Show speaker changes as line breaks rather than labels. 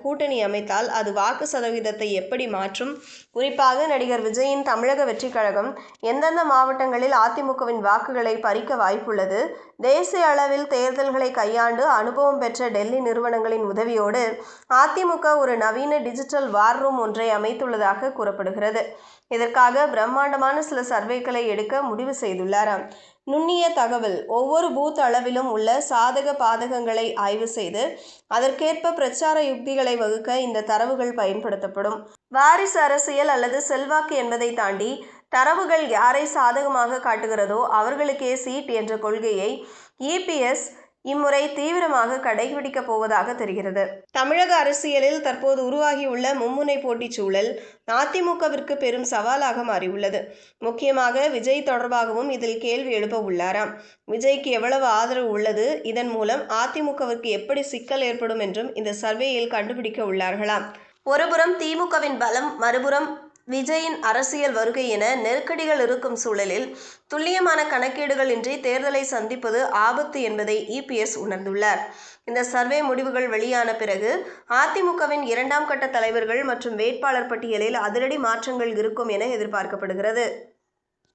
கூட்டணி அமைத்தால் அது வாக்கு சதவீதத்தை எப்படி மாற்றும்? குறிப்பாக நடிகர் விஜயின் தமிழக வெற்றிக் கழகம் எந்தெந்த மாவட்டங்களில் அதிமுகவின் வாக்குகளை பறிக்க வாய்ப்புள்ளது? தேசிய அளவில் தேர்தல்களை கையாண்டு அனுபவம் பெற்ற டெல்லி நிறுவனங்களின் உதவியோடு அதிமுக ஒரு நவீன டிஜிட்டல் வார் ரூம் ஒன்றை அமைத்துள்ளதாக கூறப்படுகிறது. இதற்காக பிரம்மாண்டமான சில சர்வேக்களை எடுக்க முடிவு செய்துள்ளாராம். நுண்ணிய தகவல்: ஒவ்வொரு பூத் அளவிலும் உள்ள சாதக பாதகங்களை ஆய்வு செய்து அதற்கேற்ப பிரச்சார யுக்திகளை வகுக்க இந்த தரவுகள் பயன்படுத்தப்படும். வாரிசு அரசியல் அல்லது செல்வாக்கு என்பதை தாண்டி தரவுகள் யாரை சாதகமாக காட்டுகிறதோ அவர்களுக்கே சீட் என்ற கொள்கையை இபிஎஸ் இம்முறை தீவிரமாக கடைபிடிக்கப் போவதாக தெரிகிறது. தமிழக அரசியலில் தற்போது உருவாகியுள்ள மும்முனை போட்டிச் சூழல் அதிமுகவிற்கு பெரும் சவாலாக மாறியுள்ளது. முக்கியமாக விஜய் தொடர்பாகவும் இதில் கேள்வி எழுப்ப உள்ளாராம். விஜய்க்கு எவ்வளவு ஆதரவு உள்ளது, இதன் மூலம் அதிமுகவிற்கு எப்படி சிக்கல் ஏற்படும் என்றும் இந்த சர்வேயில் கண்டுபிடிக்க உள்ளார்களாம். ஒருபுறம் திமுகவின் பலம், மறுபுறம் விஜயின் அரசியல் வருகை என நெருக்கடிகள் இருக்கும் சூழலில் துல்லியமான கணக்கீடுகள் இன்றி தேர்தலை சந்திப்பது ஆபத்து என்பதை இபிஎஸ் உணர்ந்துள்ளார். இந்த சர்வே முடிவுகள் வெளியான பிறகு அதிமுகவின் 2ஆம் கட்ட தலைவர்கள் மற்றும் வேட்பாளர் பட்டியலில் அதிரடி மாற்றங்கள் இருக்கும் என எதிர்பார்க்கப்படுகிறது.